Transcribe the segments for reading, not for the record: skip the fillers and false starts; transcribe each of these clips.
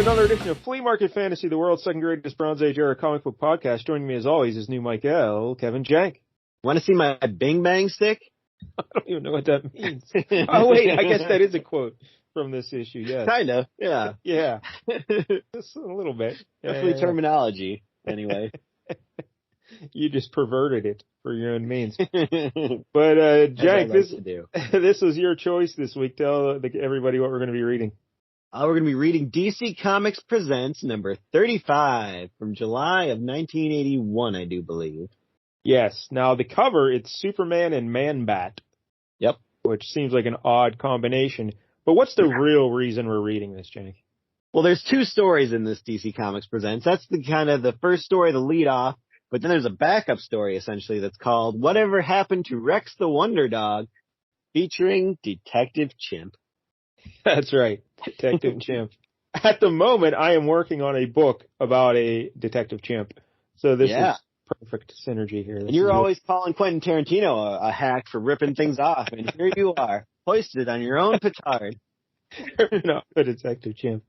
another edition of Flea Market Fantasy, the world's second greatest Bronze Age era comic book podcast. Joining me as always is new Michael, Kevin Jank. Want to see my Bing Bang stick? I don't even know what that means. Oh, wait, I guess that is a quote from this issue, yes. Kind of, yeah. Yeah. Just a little bit. Definitely terminology, anyway. You just perverted it for your own means. But, Jank, this was your choice this week. Tell everybody what we're going to be reading. We're going to be reading DC Comics Presents number 35 from July of 1981, I do believe. Yes. Now, the cover, it's Superman and Man-Bat. Yep. Which seems like an odd combination. But what's the real reason we're reading this, Jank? Well, there's two stories in this DC Comics Presents. That's the kind of the first story, the lead off. But then there's a backup story, essentially, that's called Whatever Happened to Rex the Wonder Dog, featuring Detective Chimp. That's right, Detective Chimp. At the moment, I am working on a book about a Detective Chimp. So this is perfect synergy here. And you're always calling Quentin Tarantino a hack for ripping things off. And here you are, hoisted on your own petard. Not a Detective Chimp.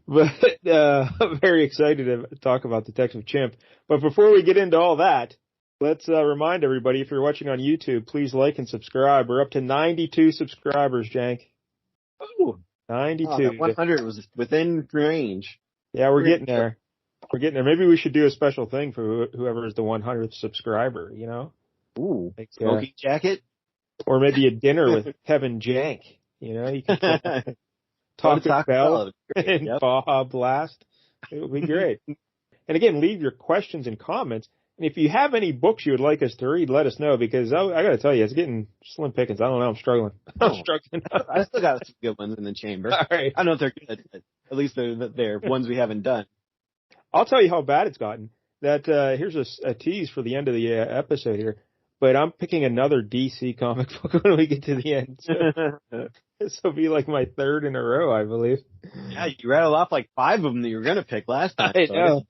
But I'm very excited to talk about Detective Chimp. But before we get into all that, let's remind everybody, if you're watching on YouTube, please like and subscribe. We're up to 92 subscribers, Jank. Ooh, 92. Oh, that 100 was within range. Yeah, we're getting there. We're getting there. Maybe we should do a special thing for whoever is the 100th subscriber, you know? Ooh, like, smoking jacket? Or maybe a dinner with Kevin Jank. You know, you can talk to Bell and Baja Blast. It would be great. And again, leave your questions and comments. And if you have any books you would like us to read, let us know, because I got to tell you, it's getting slim pickings. I don't know. I'm struggling. I'm struggling. I still got some good ones in the chamber. All right. I don't know if they're good, but at least they're ones we haven't done. I'll tell you how bad it's gotten. That here's a tease for the end of the episode here. But I'm picking another DC comic book when we get to the end. So this will be like my third in a row, I believe. Yeah, you rattled off like 5 of them that you were going to pick last time. I know.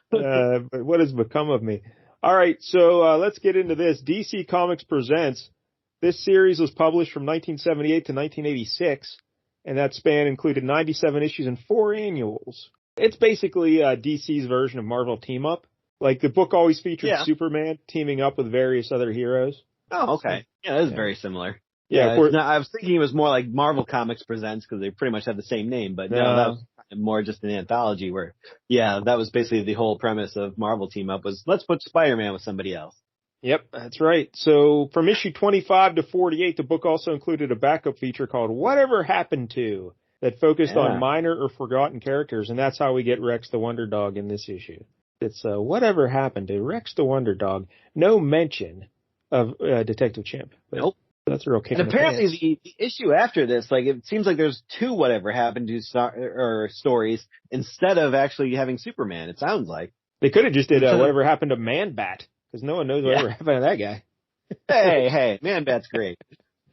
But what has become of me? All right, so let's get into this. DC Comics Presents. This series was published from 1978 to 1986, and that span included 97 issues and 4 annuals. It's basically DC's version of Marvel Team Up. Like, the book always featured Superman teaming up with various other heroes. Oh, okay. Yeah, that is very similar. Yeah, I was thinking it was more like Marvel Comics Presents because they pretty much have the same name, but no, that was more just an anthology where, that was basically the whole premise of Marvel Team Up was let's put Spider-Man with somebody else. Yep, that's right. So from issue 25 to 48, the book also included a backup feature called Whatever Happened To that focused on minor or forgotten characters, and that's how we get Rex the Wonder Dog in this issue. It's Whatever Happened to Rex the Wonder Dog. No mention of Detective Chimp. Nope. That's a real kick. And apparently the issue after this, like, it seems like there's 2 Whatever Happened to stories instead of actually having Superman, it sounds like. They could have just did Whatever Happened to Man-Bat, because no one knows whatever happened to that guy. Hey, Man-Bat's great.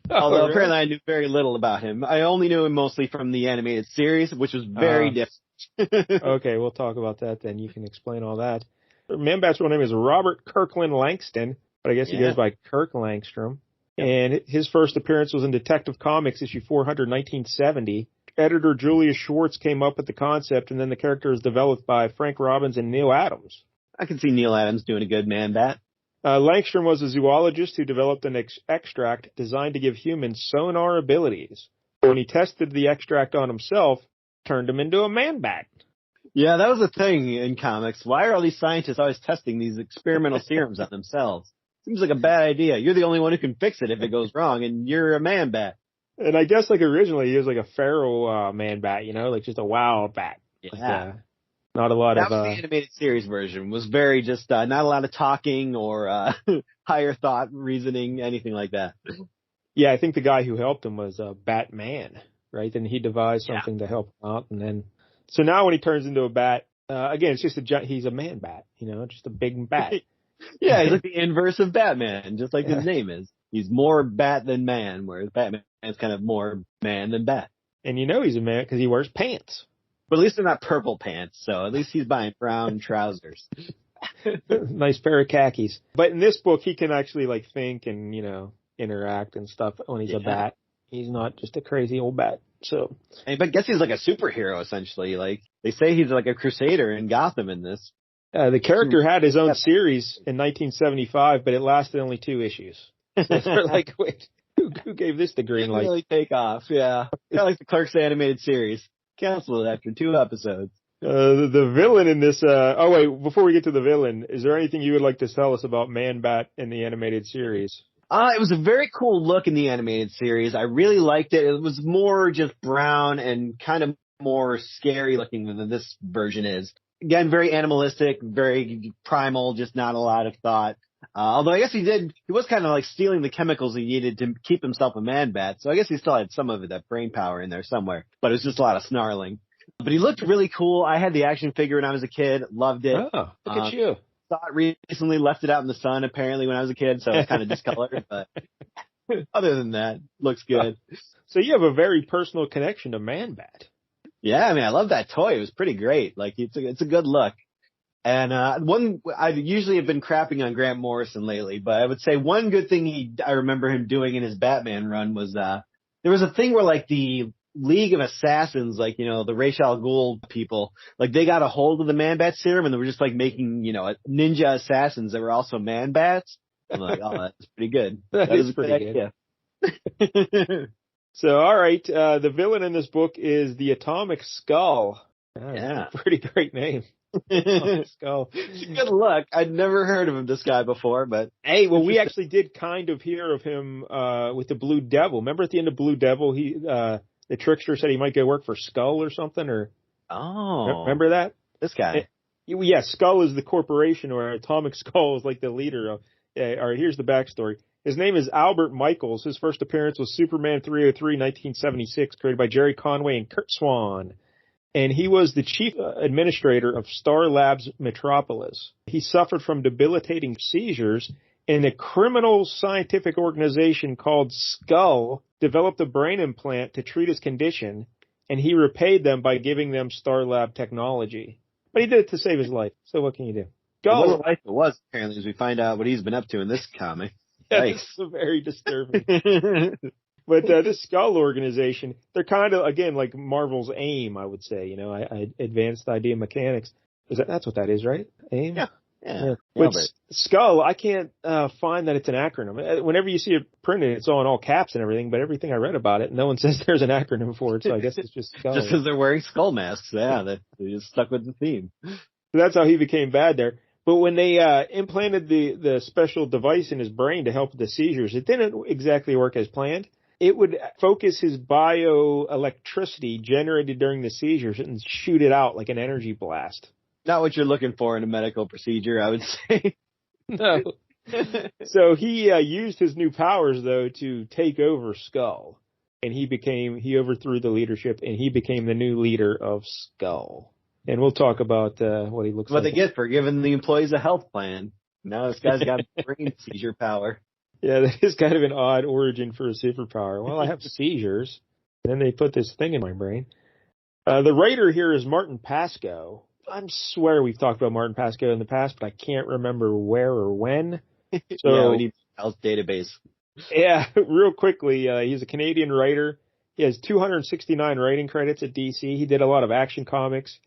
Although apparently I knew very little about him. I only knew him mostly from the animated series, which was very different. Okay, we'll talk about that then. You can explain all that. Man-Bat's real name is Robert Kirkland Langston, but I guess he goes by Kirk Langstrom. Yep. And his first appearance was in Detective Comics, issue 400, 1970. Editor Julius Schwartz came up with the concept, and then the character was developed by Frank Robbins and Neil Adams. I can see Neil Adams doing a good Man-Bat. Langstrom was a zoologist who developed an extract designed to give humans sonar abilities. When he tested the extract on himself, turned him into a Man-Bat. Yeah, that was the thing in comics. Why are all these scientists always testing these experimental serums on themselves? Seems like a bad idea. You're the only one who can fix it if it goes wrong, and you're a Man-Bat. And I guess, like, originally he was like a feral Man-Bat, you know, like just a wild bat. Yeah. Like, not a lot that of... That was the animated series version. Was very just not a lot of talking or higher thought, reasoning, anything like that. Yeah, I think the guy who helped him was Batman, right? Then he devised something to help him out, and then... So now when he turns into a bat, again, it's just he's a Man-Bat, you know, just a big bat. Yeah, he's like the inverse of Batman, just like his name is. He's more bat than man, whereas Batman is kind of more man than bat. And you know he's a man because he wears pants. But at least they're not purple pants, so at least he's buying brown trousers. Nice pair of khakis. But in this book, he can actually, like, think and, you know, interact and stuff when he's a bat. He's not just a crazy old bat. So, I guess he's like a superhero, essentially. Like, they say he's like a crusader in Gotham in this. the character had his own series in 1975, but it lasted only 2 issues. So they're like, wait, who gave this the green light? Really take off, yeah. Kind of like the Clerks animated series. Canceled after 2 episodes. The villain in this, oh wait, before we get to the villain, is there anything you would like to tell us about Man-Bat in the animated series? It was a very cool look in the animated series. I really liked it. It was more just brown and kind of more scary looking than this version is. Again, very animalistic, very primal, just not a lot of thought. Although I guess he was kind of like stealing the chemicals he needed to keep himself a Man-Bat. So I guess he still had some of it, that brain power in there somewhere, but it was just a lot of snarling. But he looked really cool. I had the action figure when I was a kid, loved it. Oh, look at you. Saw it recently, left it out in the sun apparently when I was a kid, so it's kind of discolored, but other than that, looks good. So you have a very personal connection to Man-Bat. Yeah, I mean, I love that toy. It was pretty great. Like, it's a good look. And I usually have been crapping on Grant Morrison lately, but I would say one good thing I remember him doing in his Batman run was there was a thing where like the League of Assassins, like, you know, the Ra's al Ghul people, like they got a hold of the Man-Bat serum and they were just like making, you know, ninja assassins that were also Man-Bats. I'm like, oh, that's pretty good. That is pretty good. So, all right, the villain in this book is the Atomic Skull. Yeah. Pretty great name. Skull. It's a good look. I'd never heard of this guy before, but hey, well, we actually did kind of hear of him with the Blue Devil. Remember at the end of Blue Devil, the trickster said he might go work for Skull or something, or remember that? This guy. Yeah, Skull is the corporation, or Atomic Skull is like the leader of. All right, here's the backstory. His name is Albert Michaels. His first appearance was Superman 303, 1976, created by Jerry Conway and Curt Swan. And he was the chief administrator of Star Labs Metropolis. He suffered from debilitating seizures, and a criminal scientific organization called Skull developed a brain implant to treat his condition, and he repaid them by giving them Star Lab technology. But he did it to save his life, so what can you do? What a life it was, apparently, as we find out what he's been up to in this comic. Yeah, nice. It's very disturbing. But this Skull organization, they're kind of, again, like Marvel's AIM, I would say, you know, Advanced Idea Mechanics. That's what that is, right? AIM? Yeah. But Skull, I can't find that it's an acronym. Whenever you see it printed, it's all in all caps and everything, but everything I read about it, no one says there's an acronym for it, so I guess it's just Skull. Just because they're wearing skull masks, yeah, they just stuck with the theme. So that's how he became bad there. But when they implanted the special device in his brain to help with the seizures, it didn't exactly work as planned. It would focus his bioelectricity generated during the seizures and shoot it out like an energy blast. Not what you're looking for in a medical procedure, I would say. No. So he used his new powers, though, to take over Skull. And he overthrew the leadership, and he became the new leader of Skull. And we'll talk about what he looks like. What they get for giving the employees a health plan. Now this guy's got brain seizure power. Yeah, that is kind of an odd origin for a superpower. Well, I have seizures. Then they put this thing in my brain. The writer here is Martin Pasko. I swear we've talked about Martin Pasko in the past, but I can't remember where or when. So, yeah, we need Al's database. Yeah, real quickly, he's a Canadian writer. He has 269 writing credits at DC. He did a lot of Action Comics,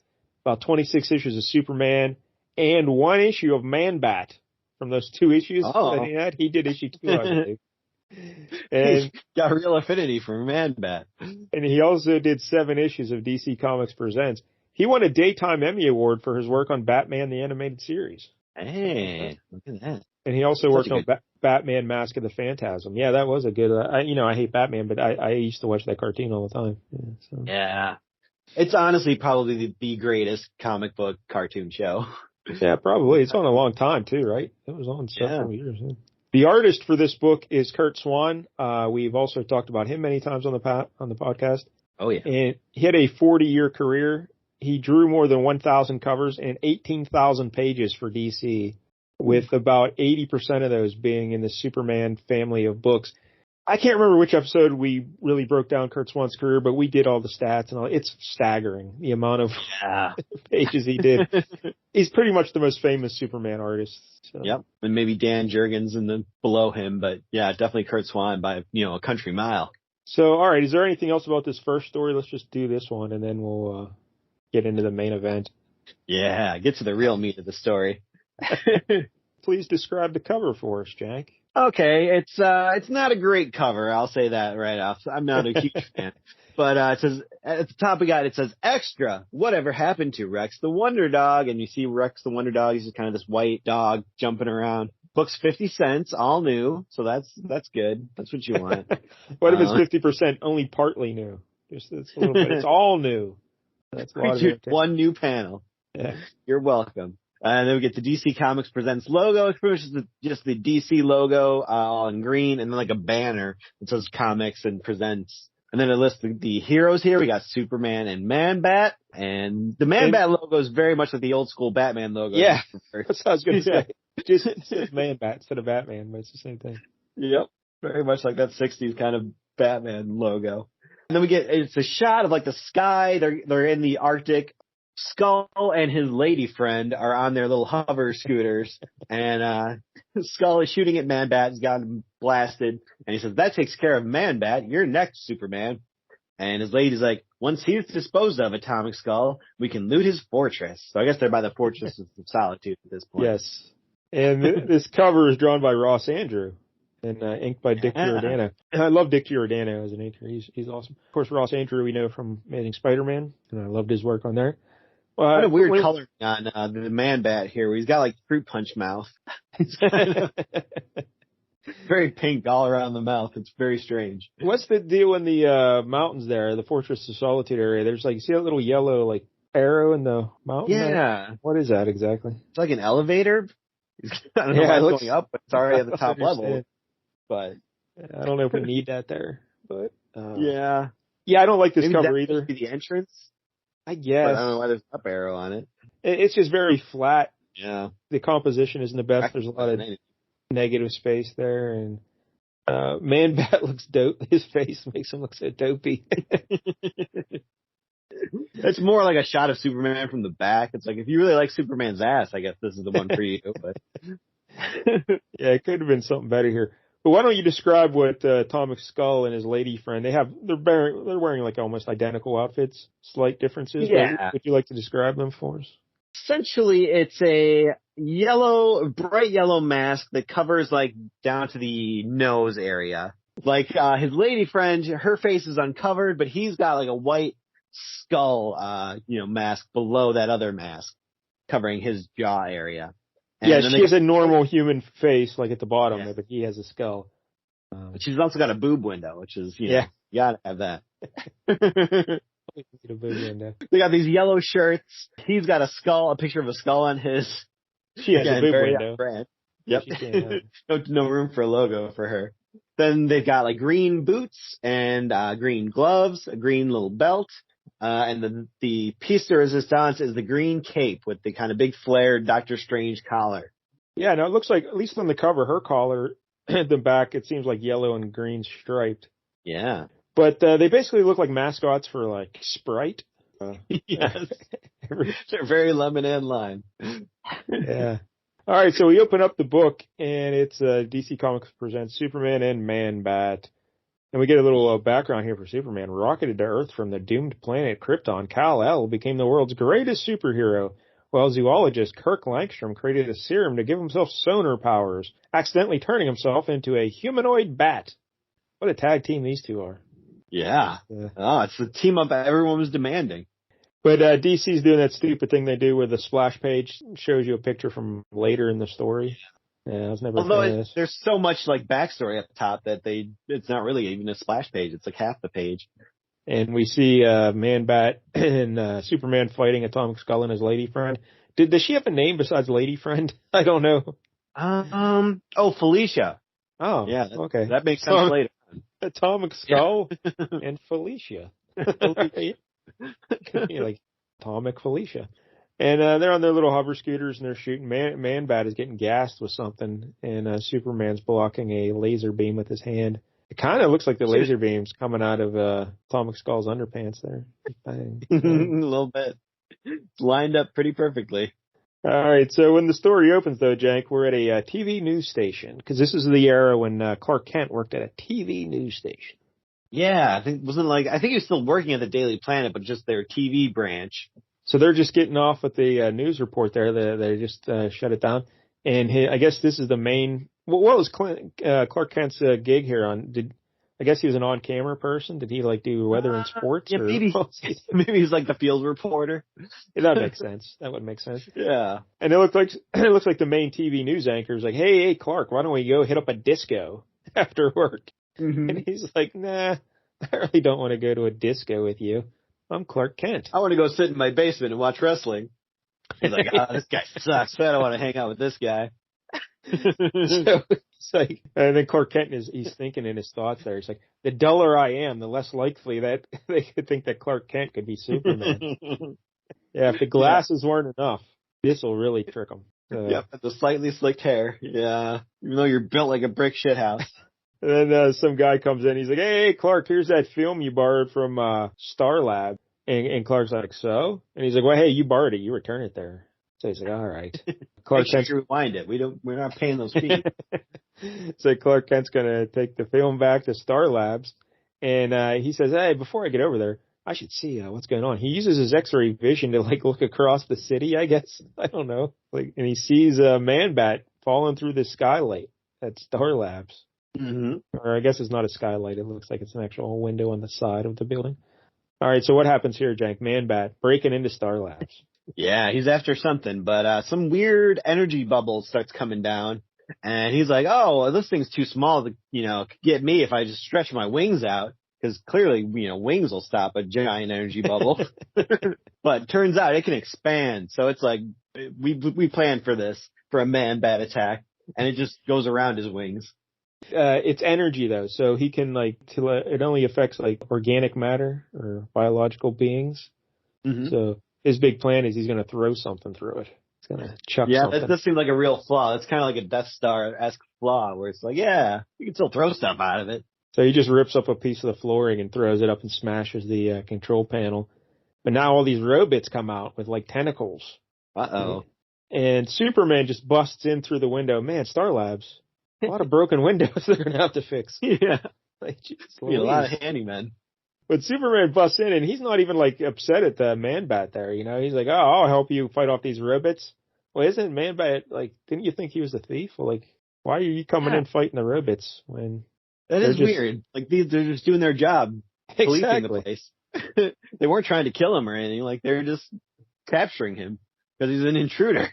about 26 issues of Superman, and 1 issue of Man-Bat. From those 2 issues that he had, he did issue 2, I believe. And he's got real affinity for Man-Bat. And he also did 7 issues of DC Comics Presents. He won a Daytime Emmy Award for his work on Batman the Animated Series. Hey, look at that. And he also worked on Batman Mask of the Phantasm. Yeah, that was a good, I hate Batman, but I used to watch that cartoon all the time. Yeah. It's honestly probably the greatest comic book cartoon show. Yeah, probably. It's on a long time too, right? It was on several years. Yeah. The artist for this book is Curt Swan. We've also talked about him many times on the podcast. Oh yeah. And he had a 40-year career. He drew more than 1,000 covers and 18,000 pages for DC, with about 80% of those being in the Superman family of books. I can't remember which episode we really broke down Curt Swan's career, but we did all the stats and all. It's staggering, the amount of pages he did. He's pretty much the most famous Superman artist. So. Yep. And maybe Dan Jurgens below him, but yeah, definitely Curt Swan by, a country mile. So, all right, is there anything else about this first story? Let's just do this one, and then we'll get into the main event. Yeah, get to the real meat of the story. Please describe the cover for us, Jack. Okay, it's not a great cover. I'll say that right off. I'm not a huge fan. But it says at the top of it says extra. Whatever happened to Rex the Wonder Dog? And you see Rex the Wonder Dog. He's just kind of this white dog jumping around. Book's 50 cents, all new. So that's good. That's what you want. What if it's 50% only partly new? Just it's a little bit. It's all new. That's a lot of one new panel. Yeah. You're welcome. And then we get the DC Comics Presents logo. It's pretty much just the DC logo all in green, and then like a banner that says Comics and Presents. And then it lists the heroes here. We got Superman and Man-Bat. And the Man-Bat logo is very much like the old school Batman logo. Yeah, that's what I was going to say. Just it says Man-Bat instead of Batman, but it's the same thing. Yep, very much like that 60s kind of Batman logo. And then it's a shot of like the sky. They're in the Arctic. Skull and his lady friend are on their little hover scooters, and Skull is shooting at Man-Bat. He's got him blasted, and he says, "That takes care of Man-Bat. You're next, Superman." And his lady's like, "Once he's disposed of, Atomic Skull, we can loot his fortress." So I guess they're by the Fortress of Solitude at this point. Yes. And this cover is drawn by Ross Andrew and inked by Dick Giordano. And I love Dick Giordano as an inker. He's awesome. Of course, Ross Andrew we know from Amazing Spider-Man, and I loved his work on there. What a weird coloring on the Man-Bat here, where he's got like fruit punch mouth. Very pink all around the mouth. It's very strange. What's the deal in the mountains there, the Fortress of Solitude area? There's like, you see that little yellow like arrow in the mountain? Yeah. What is that exactly? It's like an elevator. I don't know why it's going up, but it's already at the top level. But I don't know if we need that there. But yeah, I don't like this maybe cover that either. Must be the entrance. I guess. But I don't know why there's an up arrow on it. It's just very flat. Yeah. The composition isn't the best. There's a lot of negative space there, and Man-Bat looks dope. His face makes him look so dopey. It's more like a shot of Superman from the back. It's like, if you really like Superman's ass, I guess this is the one for you. But yeah, it could have been something better here. But why don't you describe what Atomic Skull and his lady friend, they're wearing like almost identical outfits, slight differences. Yeah. Would you like to describe them for us? Essentially, it's a bright yellow mask that covers like down to the nose area. Like his lady friend, her face is uncovered, but he's got like a white skull, mask below that other mask, covering his jaw area. And yeah, she has a normal human face, like at the bottom, but he has a skull. But she's also got a boob window, which is, you gotta have that. They got these yellow shirts. He's got a picture of a skull on his. She has a boob window. Brand. Yep. No room for a logo for her. Then they've got like green boots and green gloves, a green little belt. And the piece de resistance is the green cape with the kind of big flared Doctor Strange collar. Yeah, no, it looks like, at least on the cover, her collar at the back, it seems like yellow and green striped. Yeah. But they basically look like mascots for like Sprite. Yes. They're very Lemonade line. Yeah. All right, so we open up the book, and it's DC Comics Presents Superman and Man-Bat. And we get a little background here for Superman. Rocketed to Earth from the doomed planet Krypton, Kal-El became the world's greatest superhero, while zoologist Kirk Langstrom created a serum to give himself sonar powers, accidentally turning himself into a humanoid bat. What a tag team these two are. Yeah. Oh, it's the team up everyone was demanding. But DC's doing that stupid thing they do where the splash page shows you a picture from later in the story. Yeah, I was never. Although there's so much like backstory at the top that it's not really even a splash page. It's like half the page. And we see Man-Bat and Superman fighting Atomic Skull and his lady friend. Does she have a name besides lady friend? I don't know. Felicia. Oh, yeah. Okay, that makes sense later. Atomic Skull and Felicia. Like Atomic Felicia. And they're on their little hover scooters and they're shooting. Man-Bat is getting gassed with something, and Superman's blocking a laser beam with his hand. It kind of looks like the laser beam's coming out of Atomic Skull's underpants there. Bang. A little bit. It's lined up pretty perfectly. All right, so when the story opens, though, Jank, we're at a TV news station, because this is the era when Clark Kent worked at a TV news station. Yeah, I think he was still working at the Daily Planet, but just their TV branch. So they're just getting off with the news report there. They just shut it down. And I guess this is the main. What was Clark Kent's gig here on? I guess he was an on-camera person. Did he do weather and sports? Yeah, maybe he's like the field reporter. Yeah, that makes sense. That would make sense. Yeah. And it looks like the main TV news anchor is like, hey, Clark, why don't we go hit up a disco after work? Mm-hmm. And he's like, nah, I really don't want to go to a disco with you. I'm Clark Kent. I want to go sit in my basement and watch wrestling. He's like, this guy sucks. I don't want to hang out with this guy. So it's like, and then Clark Kent he's thinking in his thoughts there. He's like, the duller I am, the less likely that they could think that Clark Kent could be Superman. Yeah, if the glasses weren't enough, this will really trick him. Yep, the slightly slicked hair. Yeah, even though you're built like a brick shithouse. And then some guy comes in. He's like, hey, Clark, here's that film you borrowed from Star Lab. And Clark's like, so? And he's like, well, hey, you borrowed it. You return it there. So he's like, all right. Clark Kent's rewind it. We're not paying those fees. So Clark Kent's going to take the film back to Star Labs. And he says, hey, before I get over there, I should see what's going on. He uses his X-ray vision to look across the city, I guess. I don't know. And he sees a Man-Bat falling through the skylight at Star Labs. Mm-hmm. Or I guess it's not a skylight. It looks like it's an actual window on the side of the building. All right, so what happens here, Jank? Man-Bat breaking into Star Labs. Yeah, he's after something, but some weird energy bubble starts coming down, and he's like, oh, well, this thing's too small to, get me if I just stretch my wings out, because clearly, wings will stop a giant energy bubble. But turns out it can expand, so it's like, we planned for this, for a Man-Bat attack, and it just goes around his wings. It's energy though, so he can it only affects organic matter or biological beings. Mm-hmm. So his big plan is he's going to throw something through it. He's going to chuck something. Yeah, that does seem like a real flaw. It's kind of like a Death Star-esque flaw where it's like, yeah, you can still throw stuff out of it. So he just rips up a piece of the flooring and throws it up and smashes the control panel. But now all these robots come out with tentacles. Uh-oh. And Superman just busts in through the window. Man, Star Labs. A lot of broken windows they're going to have to fix. Yeah. Just a lot of handymen. But Superman busts in, and he's not even, upset at the Man-Bat there, He's like, oh, I'll help you fight off these robots. Well, isn't Man-Bat, didn't you think he was a thief? Well, why are you coming in fighting the robots when... That is weird. They're just doing their job. Policing Exactly. the place. They weren't trying to kill him or anything. They're just capturing him because he's an intruder.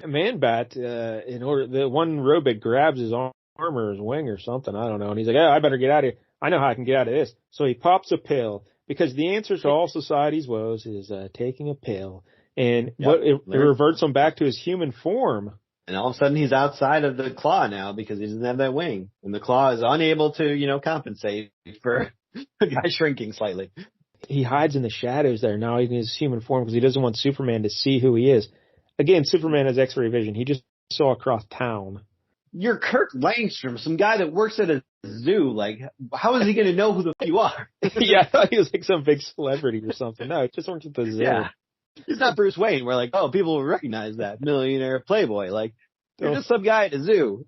Man-Bat, the one robot grabs his arm or his wing or something, I don't know, and he's like, oh, I better get out of here. I know how I can get out of this. So he pops a pill, because the answer to all society's woes is taking a pill. And it reverts him back to his human form. And all of a sudden he's outside of the claw now because he doesn't have that wing. And the claw is unable to, compensate for the guy shrinking slightly. He hides in the shadows there now in his human form because he doesn't want Superman to see who he is. Again, Superman has X-ray vision. He just saw across town. You're Kurt Langstrom, some guy that works at a zoo. How is he going to know who the f*** you are? Yeah, I thought he was some big celebrity or something. No, he just works at the zoo. Yeah. He's not Bruce Wayne. We're people will recognize that millionaire playboy. You're just some guy at a zoo.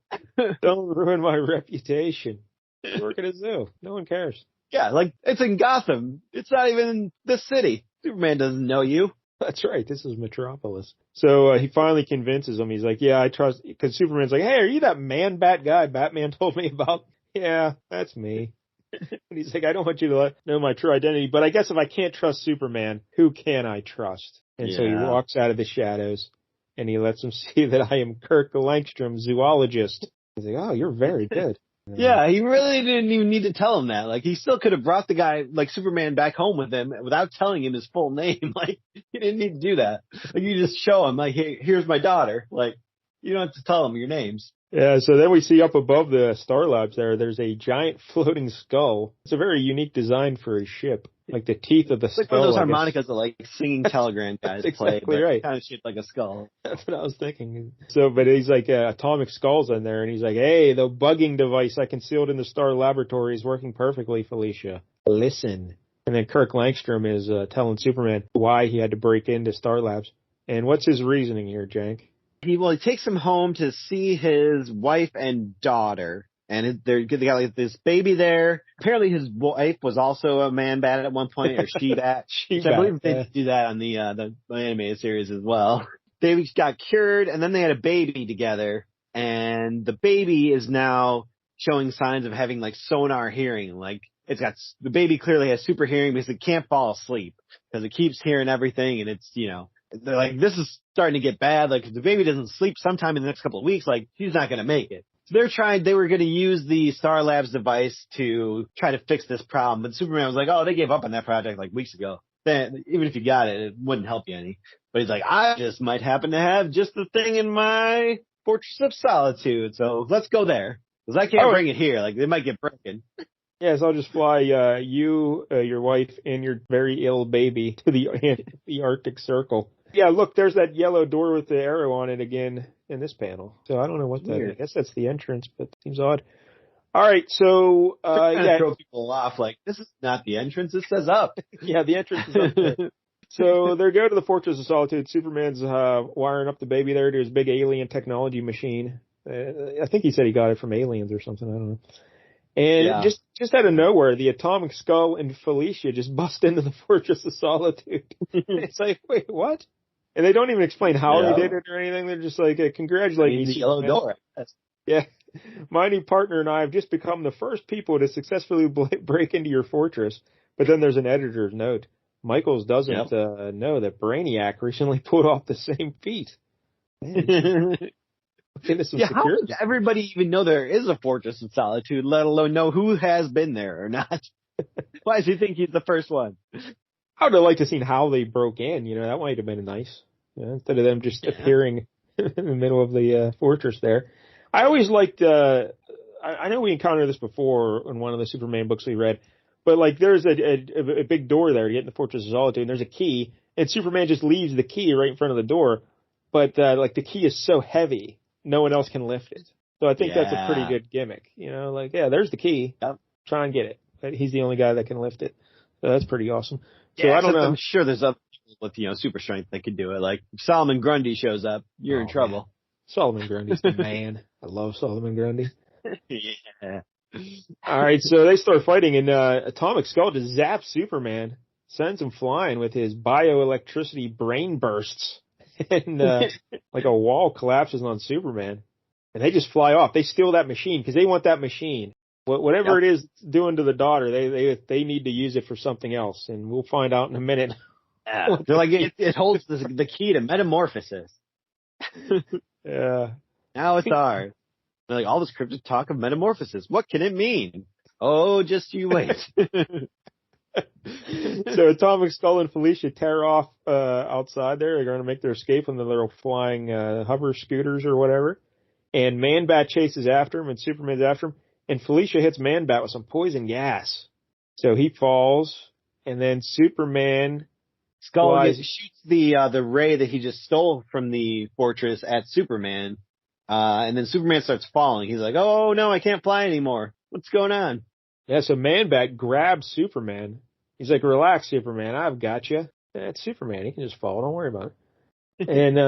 Don't ruin my reputation. You work at a zoo. No one cares. Yeah, it's in Gotham. It's not even in this city. Superman doesn't know you. That's right. This is Metropolis. So he finally convinces him. He's like, yeah, I trust, because Superman's like, hey, are you that Man-Bat guy Batman told me about? Yeah, that's me. And he's like, I don't want you to know my true identity, but I guess if I can't trust Superman, who can I trust? And so he walks out of the shadows and he lets him see that I am Kurt Langstrom, zoologist. He's like, oh, you're very good. Yeah, he really didn't even need to tell him that. He still could have brought the guy, Superman, back home with him without telling him his full name. He didn't need to do that. You just show him, hey, here's my daughter. You don't have to tell him your names. Yeah, so then we see up above the Star Labs there's a giant floating skull. It's a very unique design for a ship. The teeth of the skull. One of those harmonicas that singing telegram guys play. Exactly right. Kind of shaped like a skull. That's what I was thinking. So, but he's atomic skulls in there, and he's like, hey, the bugging device I concealed in the Star Laboratory is working perfectly, Felicia. Listen. And then Kurt Langstrom is telling Superman why he had to break into Star Labs. And what's his reasoning here, Jank? He takes him home to see his wife and daughter. And they got like this baby there. Apparently his wife was also a man bat at one point, or she bat. I believe they do that on the animated series as well. They got cured, and then they had a baby together, and the baby is now showing signs of having like sonar hearing. Like the baby clearly has super hearing because it can't fall asleep because it keeps hearing everything, and it's, they're like, this is starting to get bad. Like, if the baby doesn't sleep sometime in the next couple of weeks, like, she's not going to make it. So they were going to use the Star Labs device to try to fix this problem. But Superman was like, oh, they gave up on that project like weeks ago. Then, even if you got it, it wouldn't help you any. But he's like, I just might happen to have just the thing in my Fortress of Solitude. So let's go there. Because I can't bring it here. Like, they might get broken. Yes, I'll just fly you, your wife, and your very ill baby to the Arctic Circle. Yeah, look, there's that yellow door with the arrow on it again in this panel. So I don't know what that is. I guess that's the entrance, but it seems odd. All right, so throw people off like, this is not the entrance, it says up. Yeah, the entrance is up there. So they go to the Fortress of Solitude. Superman's wiring up the baby there to his big alien technology machine. I think he said he got it from aliens or something. I don't know. And just out of nowhere, the Atomic Skull and Felicia just bust into the Fortress of Solitude. It's like, wait, what? And they don't even explain how they did it or anything. They're just like, congratulating you. The yellow door. Yeah. My new partner and I have just become the first people to successfully break into your fortress. But then there's an editor's note. Michaels doesn't know that Brainiac recently pulled off the same feat. How does everybody even know there is a Fortress of Solitude, let alone know who has been there or not? Why does he think he's the first one? I would have liked to have seen how they broke in. That might have been nice. Instead of them just appearing in the middle of the fortress there. I always liked, I know we encountered this before in one of the Superman books we read, but like there's a big door there to get in the Fortress of Solitude, and there's a key, and Superman just leaves the key right in front of the door, but like the key is so heavy, no one else can lift it. So I think that's a pretty good gimmick. There's the key. Yep. Try and get it. But he's the only guy that can lift it. So that's pretty awesome. So I don't know. I'm sure there's other people with, super strength that could do it. Like if Solomon Grundy shows up, you're in trouble. Man. Solomon Grundy's the man. I love Solomon Grundy. Yeah. All right, so they start fighting, and Atomic Skull just zaps Superman, sends him flying with his bioelectricity brain bursts. And like a wall collapses on Superman, and they just fly off. They steal that machine because they want that machine. Whatever it is it's doing to the daughter, they need to use it for something else, and we'll find out in a minute. Yeah. They're like it holds the key to metamorphosis. Yeah. Now it's ours. They're like, all this cryptic talk of metamorphosis. What can it mean? Oh, just you wait. So Atomic Skull and Felicia tear off outside there. They're going to make their escape on the little flying hover scooters or whatever. And Man-Bat chases after him, and Superman's after him. And Felicia hits Man-Bat with some poison gas. So he falls, and then Superman Skull shoots the ray that he just stole from the fortress at Superman. And then Superman starts falling. He's like, oh no, I can't fly anymore. What's going on? Yeah, so Man-Bat grabs Superman. He's like, relax, Superman, I've got you. It's Superman, he can just fall, don't worry about it. And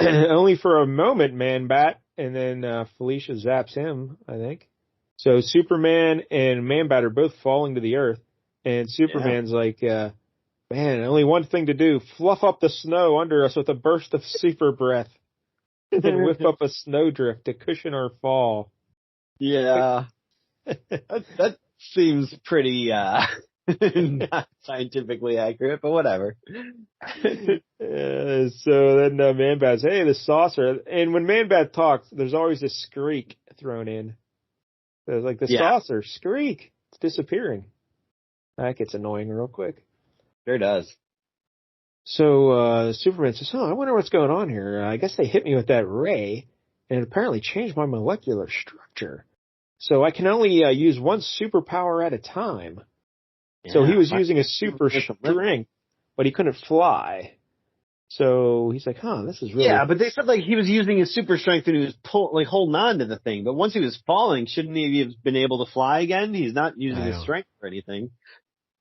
only for a moment, Man-Bat, and then Felicia zaps him, I think. So Superman and Man-Bat are both falling to the earth, and Superman's like, man, only one thing to do, fluff up the snow under us with a burst of super breath, and whip up a snowdrift to cushion our fall. Yeah. That seems pretty not scientifically accurate, but whatever. So then Man-Bat's, hey, the saucer. And when Man-Bat talks, there's always a skreek thrown in. So it's like the saucer, skreek, it's disappearing. That gets annoying real quick. Sure does. So Superman says, I wonder what's going on here. I guess they hit me with that ray, and it apparently changed my molecular structure. So I can only use one superpower at a time. Yeah, so he was using a super strength, but he couldn't fly. So he's like, this is really... Yeah, but they said like he was using his super strength and he was holding on to the thing. But once he was falling, shouldn't he have been able to fly again? He's not using his strength for anything.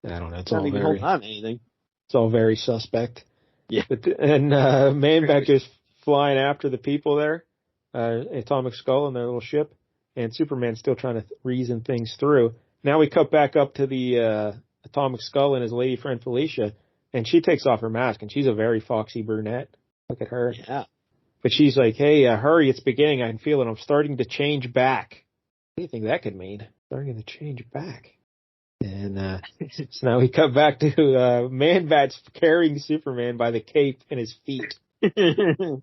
I don't know. It's not even holding on to anything. It's all very suspect. Yeah. And Man-Bat goes flying after the people there, Atomic Skull and their little ship. and Superman's still trying to reason things through. Now we cut back up to the Atomic Skull and his lady friend Felicia, and she takes off her mask, and she's a very foxy brunette. Look at her. Yeah. But she's like, hey, hurry, it's beginning. I can feel it. I'm starting to change back. What do you think that could mean? Starting to change back. And so now we cut back to Man-Bat's carrying Superman by the cape and his feet. Yeah,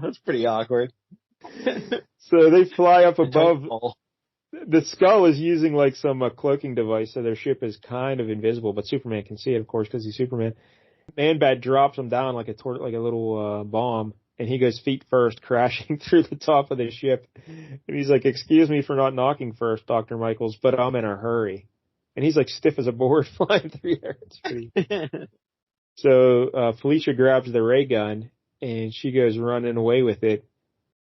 that's pretty awkward. So they fly up above. The Skull is using like some cloaking device, so their ship is kind of invisible, but Superman can see it, of course, because he's Superman. Man-Bat drops him down like a little bomb, and he goes feet first, crashing through the top of the ship. And he's like, excuse me for not knocking first, Dr. Michaels, but I'm in a hurry. And he's like stiff as a board flying through there. It's pretty... So Felicia grabs the ray gun, and she goes running away with it.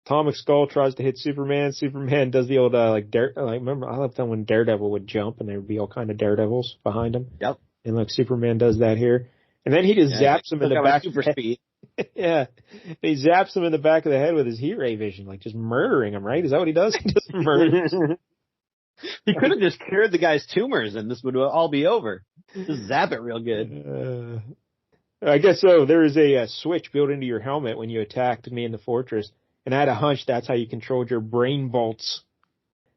Atomic Skull tries to hit Superman. Superman does the old, remember, I love that when Daredevil would jump, and there would be all kind of Daredevils behind him. Yep. And like Superman does that here. And then he just zaps him in the back. Super speed. Yeah. And he zaps him in the back of the head with his heat ray vision, like just murdering him, right? Is that what he does? He just murders him. He could have just cured the guy's tumors and this would all be over. Just zap it real good. I guess so. There is a switch built into your helmet when you attacked me in the fortress. And I had a hunch that's how you controlled your brain bolts.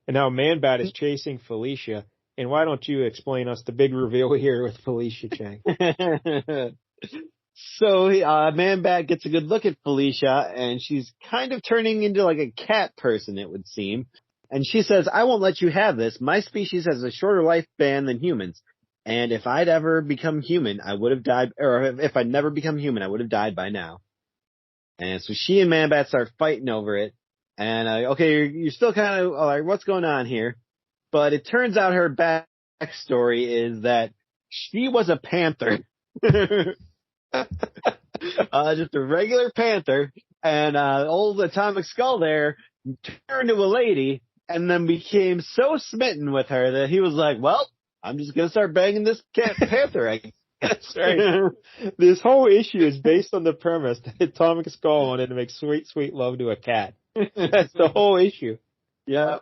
And now Man-Bat is chasing Felicia. And why don't you explain us the big reveal here with Felicia Chang? So Man-Bat gets a good look at Felicia, and she's kind of turning into like a cat person, it would seem. And she says, I won't let you have this. My species has a shorter lifespan than humans. And if I'd ever become human, I would have died, or if I'd never become human, I would have died by now. And so she and Man-Bat start fighting over it. And, okay, you're still kind of, all right, what's going on here? But it turns out her backstory is that she was a panther. Just a regular panther. And old Atomic Skull there turned to a lady and then became so smitten with her that he was like, well, I'm just going to start banging this panther. That's right. This whole issue is based on the premise that Atomic Skull wanted to make sweet, sweet love to a cat. That's the whole issue. Yeah.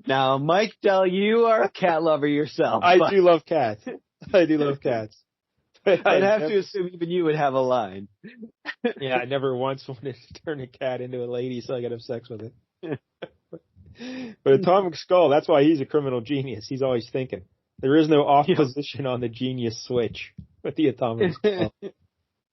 Now, Mike Dell, you are a cat lover yourself. I do love cats. I do love cats. But I'd have to assume even you would have a line. Yeah, I never once wanted to turn a cat into a lady so I could have sex with it. But Atomic Skull, that's why he's a criminal genius. He's always thinking. There is no off position on the genius switch with the Atomic Skull.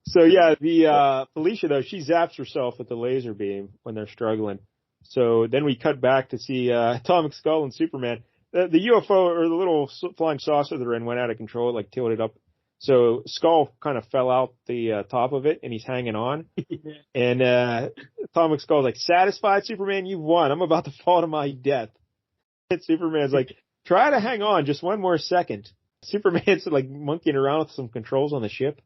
So yeah, the Felicia though, she zaps herself with the laser beam when they're struggling. So then we cut back to see Atomic Skull and Superman. The UFO or the little flying saucer they're in went out of control, like tilted up. So Skull kind of fell out the top of it, and he's hanging on. And Atomic Skull's like, satisfied, Superman? You've won. I'm about to fall to my death. And Superman's like, try to hang on just one more second. Superman's like monkeying around with some controls on the ship.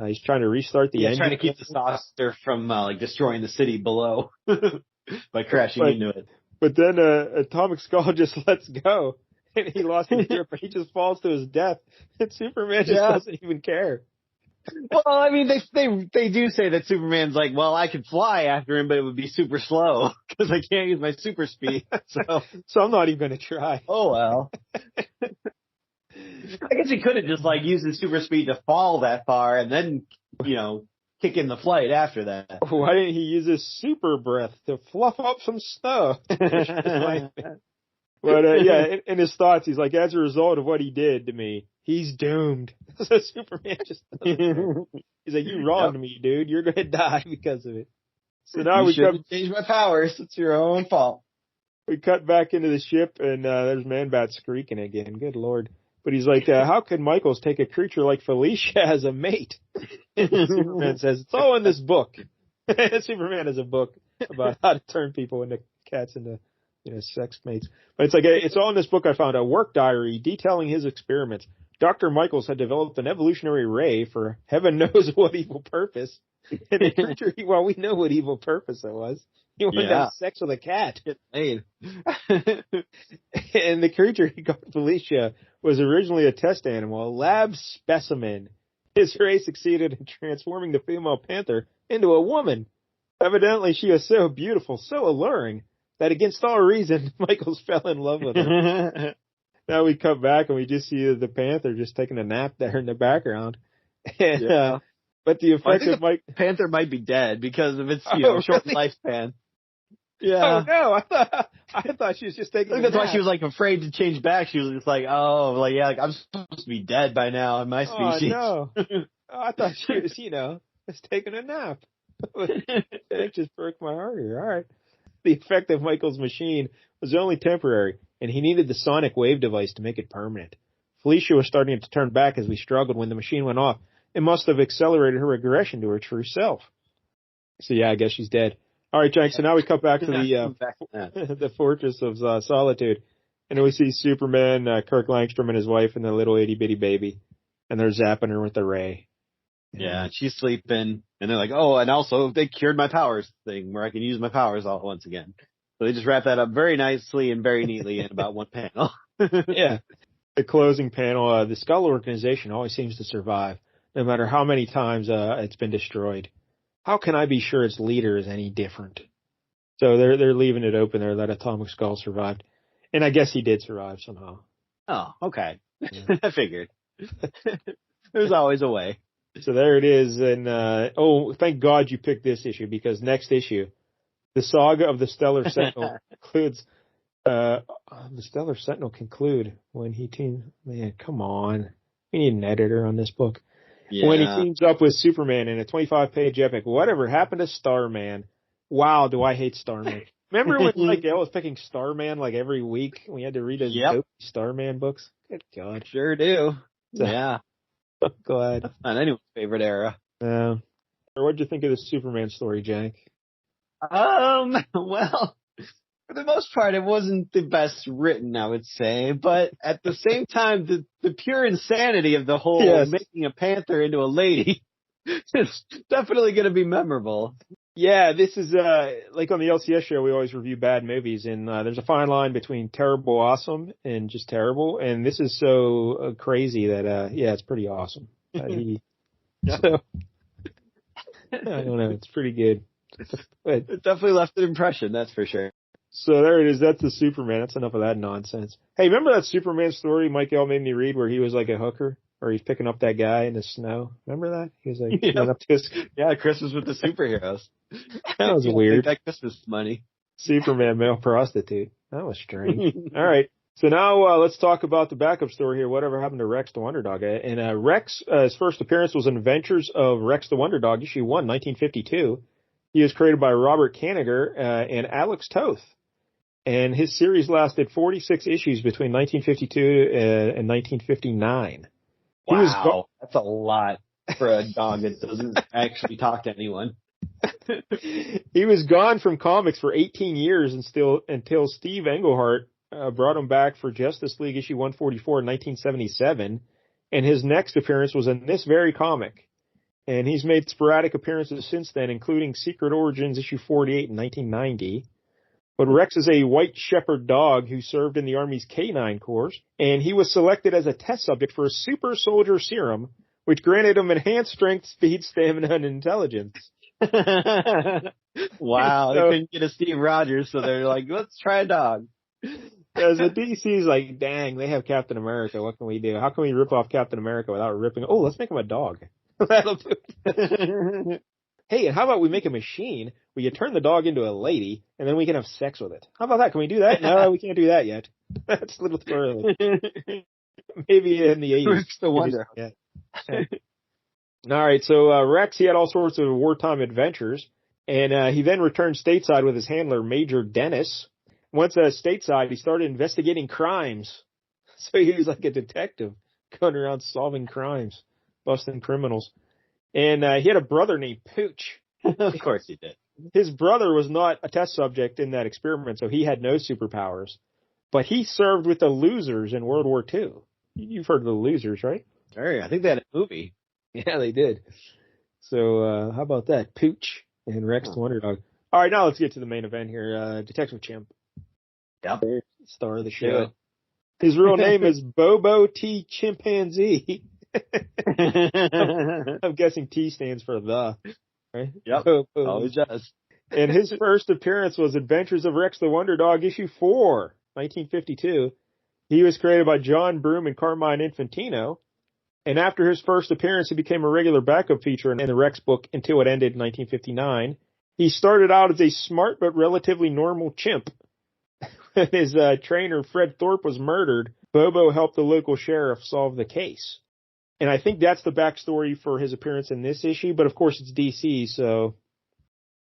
He's trying to restart the engine. Trying to keep the saucer from like destroying the city below by crashing into it. But then Atomic Skull just lets go. And he lost his grip, and he just falls to his death. And Superman just doesn't even care. Well, I mean, they do say that Superman's like, well, I could fly after him, but it would be super slow because I can't use my super speed. So I'm not even going to try. Oh, well. I guess he could have just like used his super speed to fall that far and then, kick in the flight after that. Why didn't he use his super breath to fluff up some snow? But in his thoughts, he's like, as a result of what he did to me, he's doomed. So Superman just he's like, you wronged me, dude. You're gonna die because of it. So now we change my powers. It's your own fault. We cut back into the ship, and there's Man-Bat squeaking again. Good Lord. But he's like, how could Michaels take a creature like Felicia as a mate? Superman says, it's all in this book. Superman has a book about how to turn people into cats into sex mates. But it's like, it's all in this book I found, a work diary detailing his experiments. Dr. Michaels had developed an evolutionary ray for heaven knows what evil purpose. And the creature, well, we know what evil purpose it was. He wanted to have sex with a cat. And the creature he called Felicia was originally a test animal, a lab specimen. His ray succeeded in transforming the female panther into a woman. Evidently, she was so beautiful, so alluring, that against all reason, Michaels fell in love with her. Now we come back and we just see the Panther just taking a nap there in the background. And, yeah. But the effect of the Panther might be dead because of its short lifespan. Yeah. Oh no, I thought she was just taking. I think that's why she was like afraid to change back. She was just like, I'm supposed to be dead by now in my species. Oh no, I thought she was, just taking a nap. It just broke my heart here. All right. The effect of Michael's machine was only temporary, and he needed the sonic wave device to make it permanent. Felicia was starting to turn back as we struggled when the machine went off. It must have accelerated her regression to her true self. So yeah, I guess she's dead. All right, Jack, so now we cut back to the Fortress of Solitude, and we see Superman, Kirk Langstrom and his wife and the little itty-bitty baby, and they're zapping her with the ray. Yeah, she's sleeping, and they're like, oh, and also they cured my powers thing where I can use my powers all once again. So they just wrap that up very nicely and very neatly in about one panel. Yeah. The closing panel, the Skull organization always seems to survive, no matter how many times it's been destroyed. How can I be sure its leader is any different? So they're leaving it open there that Atomic Skull survived. And I guess he did survive somehow. Oh, okay. Yeah. I figured. There's always a way. So there it is. And, thank God you picked this issue, because next issue, the saga of the Stellar Sentinel concludes, the Stellar Sentinel conclude when he man, come on. We need an editor on this book. Yeah. When he teams up with Superman in a 25-page epic. Whatever happened to Starman? Wow, do I hate Starman. Remember when Gail was picking Starman like every week? We had to read his Starman books? Good God. Sure do. Yeah. Go ahead. That's not anyone's favorite era. What'd you think of the Superman story, Jack? Well, for the most part, it wasn't the best written, I would say. But at the same time, the pure insanity of the whole making a panther into a lady is definitely going to be memorable. Yeah, this is, like on the LCS show, we always review bad movies, and there's a fine line between terrible awesome and just terrible, and this is so crazy that, it's pretty awesome. So, I don't know, it's pretty good. But it definitely left an impression, that's for sure. So there it is, that's the Superman, that's enough of that nonsense. Hey, remember that Superman story Mike L. made me read where he was like a hooker? Or he's picking up that guy in the snow. Remember that? He was like, going up to his... Yeah, Christmas with the superheroes. That was weird. That Christmas money. Superman male prostitute. That was strange. All right. So now let's talk about the backup story here. Whatever happened to Rex the Wonder Dog? And Rex, his first appearance was in Adventures of Rex the Wonder Dog, issue 1, 1952. He was created by Robert Kanigher and Alex Toth. And his series lasted 46 issues between 1952 and 1959. Wow, that's a lot for a dog that doesn't actually talk to anyone. He was gone from comics for 18 years until Steve Englehart brought him back for Justice League issue 144 in 1977, and his next appearance was in this very comic. And he's made sporadic appearances since then, including Secret Origins issue 48 in 1990. But Rex is a white shepherd dog who served in the Army's K-9 Corps, and he was selected as a test subject for a super soldier serum, which granted him enhanced strength, speed, stamina, and intelligence. Wow, they couldn't get a Steve Rogers, so they're like, let's try a dog. As the DC's like, dang, they have Captain America, what can we do? How can we rip off Captain America without ripping... Oh, let's make him a dog. That'll do it. Hey, and how about we make a machine where you turn the dog into a lady, and then we can have sex with it? How about that? Can we do that? No, we can't do that yet. That's a little too early. Maybe in the 80s. Rex the Wonder. Yeah. All right, so Rex, he had all sorts of wartime adventures, and he then returned stateside with his handler, Major Dennis. Once stateside, he started investigating crimes. So he was like a detective, going around solving crimes, busting criminals. And he had a brother named Pooch. Of course he did. His brother was not a test subject in that experiment, so he had no superpowers. But he served with the losers in World War II. You've heard of the losers, right? Sure, I think they had a movie. Yeah, they did. So how about that? Pooch and Rex the Wonder Dog. All right, now let's get to the main event here. Detective Chimp. Yep. Star of the show. His real name is Bobo T. Chimpanzee. I'm guessing T stands for the, right? Yep. Always does. And his first appearance was Adventures of Rex the Wonder Dog, issue 4, 1952. He was created by John Broome and Carmine Infantino. And after his first appearance, he became a regular backup feature in the Rex book until it ended in 1959. He started out as a smart but relatively normal chimp. When his trainer, Fred Thorpe, was murdered, Bobo helped the local sheriff solve the case. And I think that's the backstory for his appearance in this issue, but of course it's DC, so...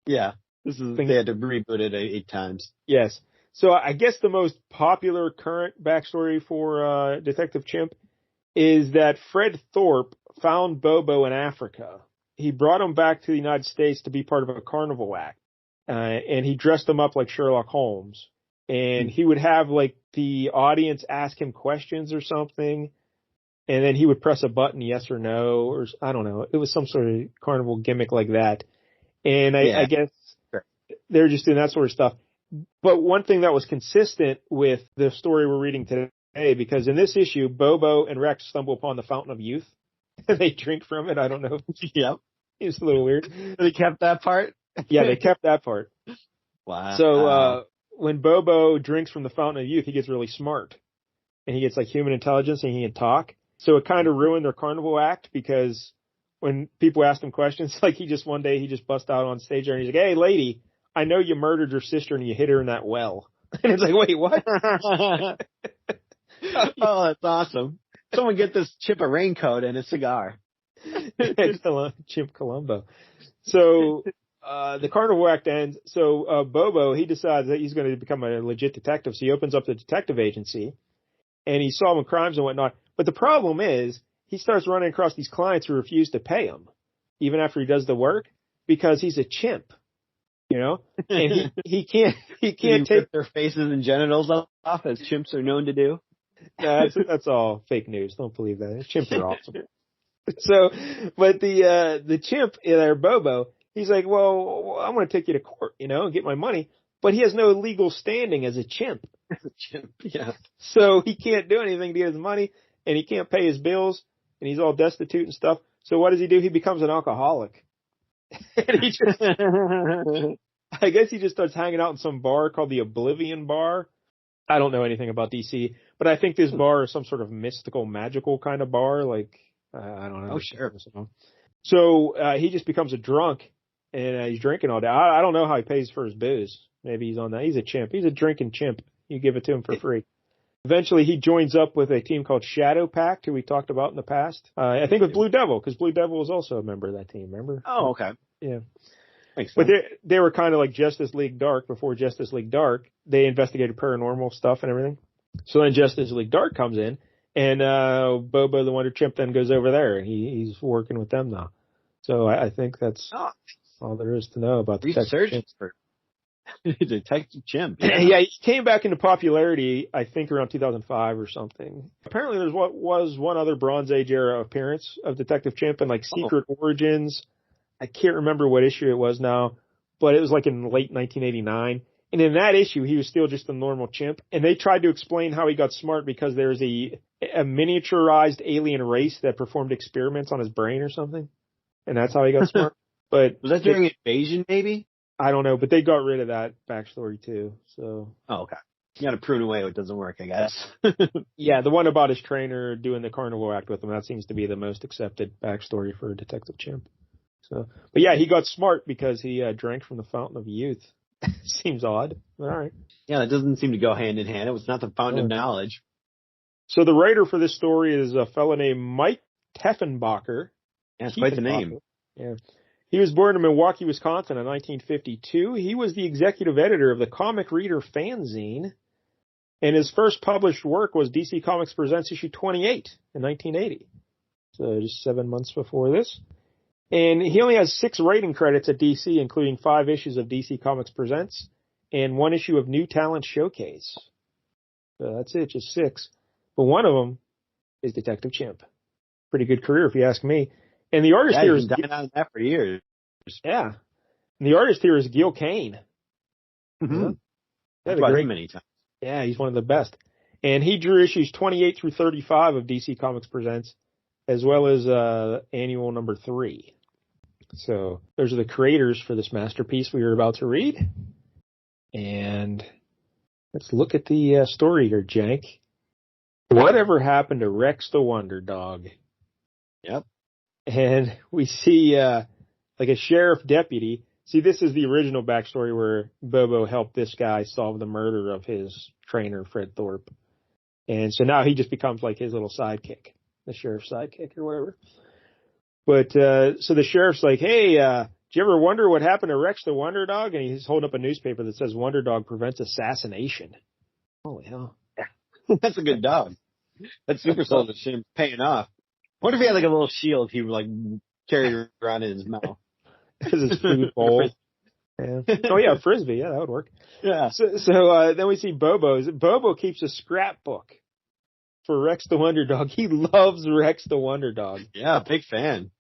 Yeah, they had to reboot it 8 times. Yes. So I guess the most popular current backstory for Detective Chimp is that Fred Thorpe found Bobo in Africa. He brought him back to the United States to be part of a carnival act, and he dressed him up like Sherlock Holmes. And he would have like the audience ask him questions or something, and then he would press a button, yes or no, or I don't know. It was some sort of carnival gimmick like that. And I guess they're just doing that sort of stuff. But one thing that was consistent with the story we're reading today, because in this issue, Bobo and Rex stumble upon the Fountain of Youth. They drink from it. I don't know. Yep. It's a little weird. They kept that part? Yeah, they kept that part. Wow. So when Bobo drinks from the Fountain of Youth, he gets really smart. And he gets like human intelligence and he can talk. So it kind of ruined their carnival act because when people asked him questions, like one day he just bust out on stage there and he's like, hey, lady, I know you murdered your sister and you hit her in that well. And it's like, wait, what? Oh, that's awesome. Someone get this Chimp a raincoat and a cigar. Chimp Columbo. So the carnival act ends. So Bobo, he decides that he's going to become a legit detective. So he opens up the detective agency and he's solving crimes and whatnot. But the problem is he starts running across these clients who refuse to pay him, even after he does the work, because he's a chimp, you know, and he can't take their faces and genitals off as chimps are known to do. No, that's all fake news. Don't believe that. Chimps are awesome. So, but the chimp there, Bobo, he's like, well, I'm going to take you to court, you know, and get my money. But he has no legal standing as a chimp. As a chimp, yeah. So he can't do anything to get his money, and he can't pay his bills, and he's all destitute and stuff. So what does he do? He becomes an alcoholic. And he just, I guess he just starts hanging out in some bar called the Oblivion Bar. I don't know anything about DC, but I think this bar is some sort of mystical, magical kind of bar. Like, I don't know. Oh, sure. So he just becomes a drunk, and he's drinking all day. I don't know how he pays for his booze. Maybe he's on that. He's a chimp. He's a drinking chimp. You give it to him for free. Eventually, he joins up with a team called Shadow Pact, who we talked about in the past. I think with Blue Devil, because Blue Devil was also a member of that team, remember? Oh, okay. Yeah. Makes But sense. they were kind of like Justice League Dark. Before Justice League Dark, they investigated paranormal stuff and everything. So then Justice League Dark comes in, and Bobo the Wonder Chimp then goes over there, and he's working with them now. So I think that's all there is to know about Research for Detective Chimp. Yeah, he came back into popularity, I think, around 2005 or something. Apparently, there's what was one other Bronze Age era appearance of Detective Chimp in like Secret Origins. I can't remember what issue it was now, but it was like in late 1989. And in that issue, he was still just a normal chimp. And they tried to explain how he got smart because there's a miniaturized alien race that performed experiments on his brain or something. And that's how he got smart. But was that during Invasion, maybe? I don't know, but they got rid of that backstory too. So. Oh, okay. You got to prune away what doesn't work, I guess. Yeah, the one about his trainer doing the carnival act with him, that seems to be the most accepted backstory for Detective Chimp. So, but yeah, he got smart because he drank from the Fountain of Youth. Seems odd. All right. Yeah, that doesn't seem to go hand in hand. It was not the fountain of knowledge. So the writer for this story is a fellow named Mike Teffenbacher. That's quite the name. Yeah. He was born in Milwaukee, Wisconsin in 1952. He was the executive editor of the Comic Reader fanzine, and his first published work was DC Comics Presents issue 28 in 1980. So just 7 months before this. And he only has 6 writing credits at DC, including 5 issues of DC Comics Presents and 1 issue of New Talent Showcase. So that's it, just 6. But one of them is Detective Chimp. Pretty good career, if you ask me. And the artist here is been dying on that for years. Yeah. And the artist here is Gil Kane. Mm-hmm. Yeah. I've read him many times. Yeah, he's one of the best. And he drew issues 28 through 35 of DC Comics Presents, as well as annual number 3. So those are the creators for this masterpiece we were about to read. And let's look at the story here, Jank. Whatever happened to Rex the Wonder Dog? Yep. And we see like a sheriff deputy. See, this is the original backstory where Bobo helped this guy solve the murder of his trainer, Fred Thorpe. And so now he just becomes like his little sidekick, the sheriff's sidekick or whatever. But so the sheriff's like, hey, did you ever wonder what happened to Rex the Wonder Dog? And he's holding up a newspaper that says Wonder Dog prevents assassination. Holy hell. That's a good dog. That super soldier shouldn't paying off. What if he had like a little shield he would like carry around in his mouth? As his food bowl. Yeah. Oh yeah, frisbee. Yeah, that would work. Yeah. So then we see Bobo. Bobo keeps a scrapbook for Rex the Wonder Dog. He loves Rex the Wonder Dog. Yeah, big fan.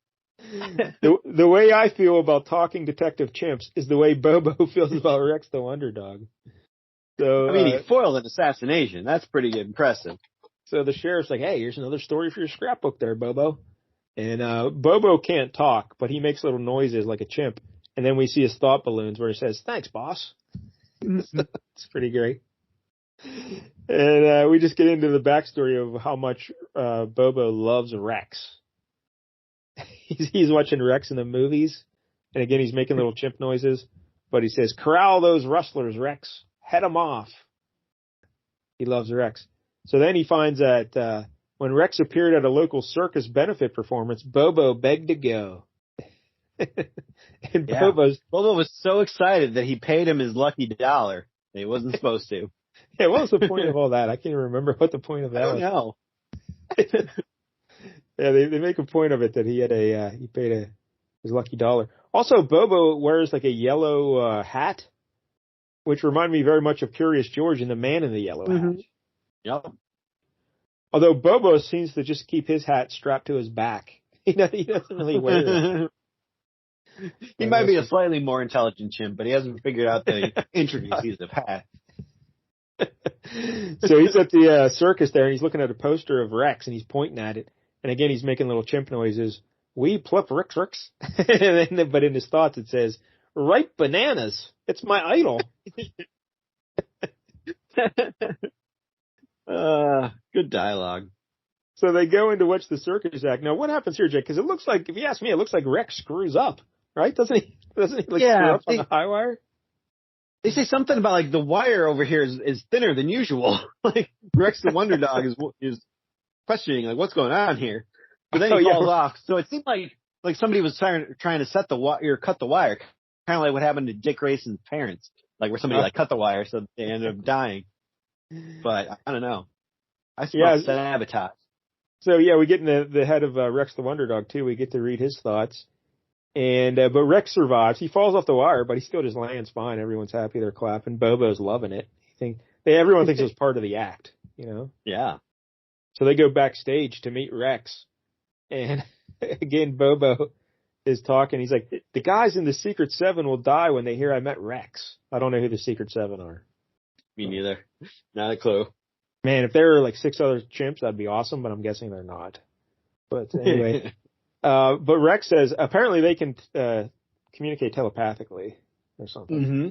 The way I feel about talking detective chimps is the way Bobo feels about Rex the Wonder Dog. So I mean, he foiled an assassination. That's pretty impressive. So the sheriff's like, hey, here's another story for your scrapbook there, Bobo. And Bobo can't talk, but he makes little noises like a chimp. And then we see his thought balloons where he says, thanks, boss. It's pretty great. And we just get into the backstory of how much Bobo loves Rex. He's watching Rex in the movies. And again, he's making little chimp noises. But he says, corral those rustlers, Rex. Head them off. He loves Rex. So then he finds that when Rex appeared at a local circus benefit performance, Bobo begged to go. And Yeah. Bobo was so excited that he paid him his lucky dollar. He wasn't supposed to. Yeah, what was the point of all that? I can't even remember what the point of that was. I don't know. Yeah, they make a point of it that he had he paid his lucky dollar. Also, Bobo wears like a yellow hat, which reminded me very much of Curious George and the man in the yellow hat. Yep. Although Bobo seems to just keep his hat strapped to his back. He doesn't really wear it. He might be a slightly more intelligent chimp, but he hasn't figured out the intricacies of hat. So he's at the circus there, and he's looking at a poster of Rex, and he's pointing at it. And again, he's making little chimp noises. We plup Rex. But in his thoughts, it says, ripe bananas. It's my idol. Good dialogue. So they go in to watch the circus act. Now, what happens here, Jake? Because it looks like, if you ask me, it looks like Rex screws up, right? Doesn't he screw up on the high wire? They say something about like the wire over here is thinner than usual. Like Rex the Wonder Dog is questioning like what's going on here. But then he falls off. So it seemed like somebody was trying to set the wire, cut the wire, kind of like what happened to Dick Grayson's parents, like where somebody like cut the wire so they ended up dying. But I don't know. I smell sabotage. So yeah, we get in the head of Rex the Wonder Dog too. We get to read his thoughts. And but Rex survives. He falls off the wire, but he still just lands fine. Everyone's happy. They're clapping. Bobo's loving it. Everyone thinks it was part of the act, you know? Yeah. So they go backstage to meet Rex. And again, Bobo is talking. He's like, the guys in the Secret Seven will die when they hear I met Rex. I don't know who the Secret Seven are. Me neither. Not a clue. Man, if there were like 6 other chimps, that'd be awesome, but I'm guessing they're not. But anyway. But Rex says apparently they can communicate telepathically or something. Mm-hmm.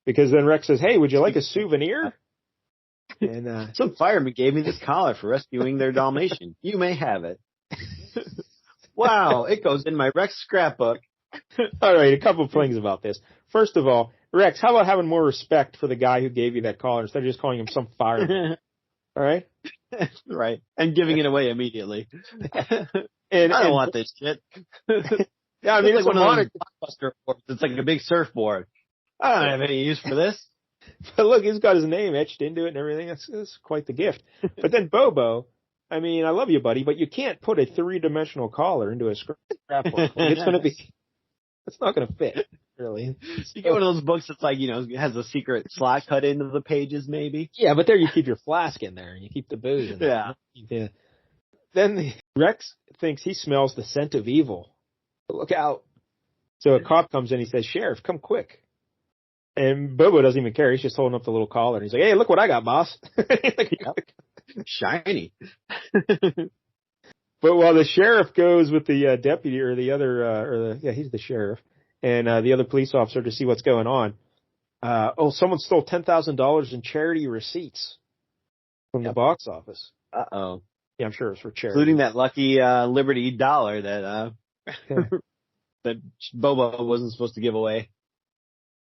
Because then Rex says, hey, would you like a souvenir? And some fireman gave me this collar for rescuing their Dalmatian. You may have it. Wow, it goes in my Rex scrapbook. All right, a couple of things about this. First of all, Rex, how about having more respect for the guy who gave you that collar instead of just calling him some fireman? All right? Right. And giving it away immediately. And I don't want this shit. Yeah, I mean, it's like one of those blockbuster boards. It's like a big surfboard. I don't have any use for this. But look, he's got his name etched into it and everything. That's quite the gift. But then Bobo, I mean, I love you, buddy, but you can't put a 3-dimensional collar into a scrapbook. It's not going to fit, really. You get one of those books that's like, it has a secret slot cut into the pages, maybe. Yeah, but there you keep your flask in there and you keep the booze in there. Yeah. Then Rex thinks he smells the scent of evil. Look out. So a cop comes in, he says, Sheriff, come quick. And Bobo doesn't even care. He's just holding up the little collar. And he's like, hey, look what I got, boss. Shiny. But while the sheriff goes with the deputy or the other, he's the sheriff, and the other police officer to see what's going on. Someone stole $10,000 in charity receipts from the box office. Uh-oh. Yeah, I'm sure it's for charity. Including that lucky Liberty dollar that that Bobo wasn't supposed to give away.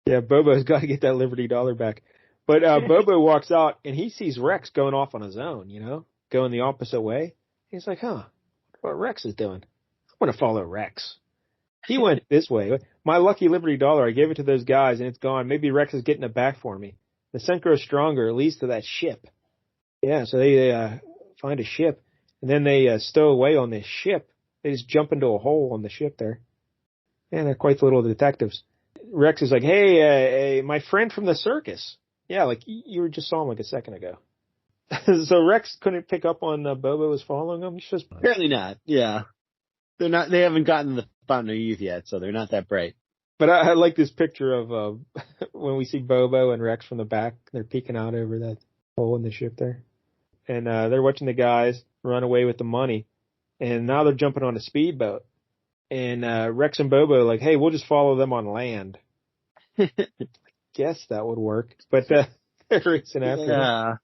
Yeah, Bobo's got to get that Liberty dollar back. But Bobo walks out, and he sees Rex going off on his own, going the opposite way. He's like, what Rex is doing? I want to follow Rex. He went this way. My lucky Liberty dollar, I gave it to those guys, and it's gone. Maybe Rex is getting it back for me. The scent grows stronger. It leads to that ship. Yeah, so they find a ship, and then they stow away on this ship. They just jump into a hole on the ship there. And they're quite the little detectives. Rex is like, hey, my friend from the circus. Yeah, like you just saw him like a second ago. So Rex couldn't pick up on Bobo was following him. He's just apparently not. Yeah, they're not. They haven't gotten the Fountain of Youth yet, so they're not that bright. But I like this picture of when we see Bobo and Rex from the back. They're peeking out over that hole in the ship there, and they're watching the guys run away with the money. And now they're jumping on a speedboat. And Rex and Bobo are like, hey, we'll just follow them on land. Guess that would work. But they're racing after them. Yeah.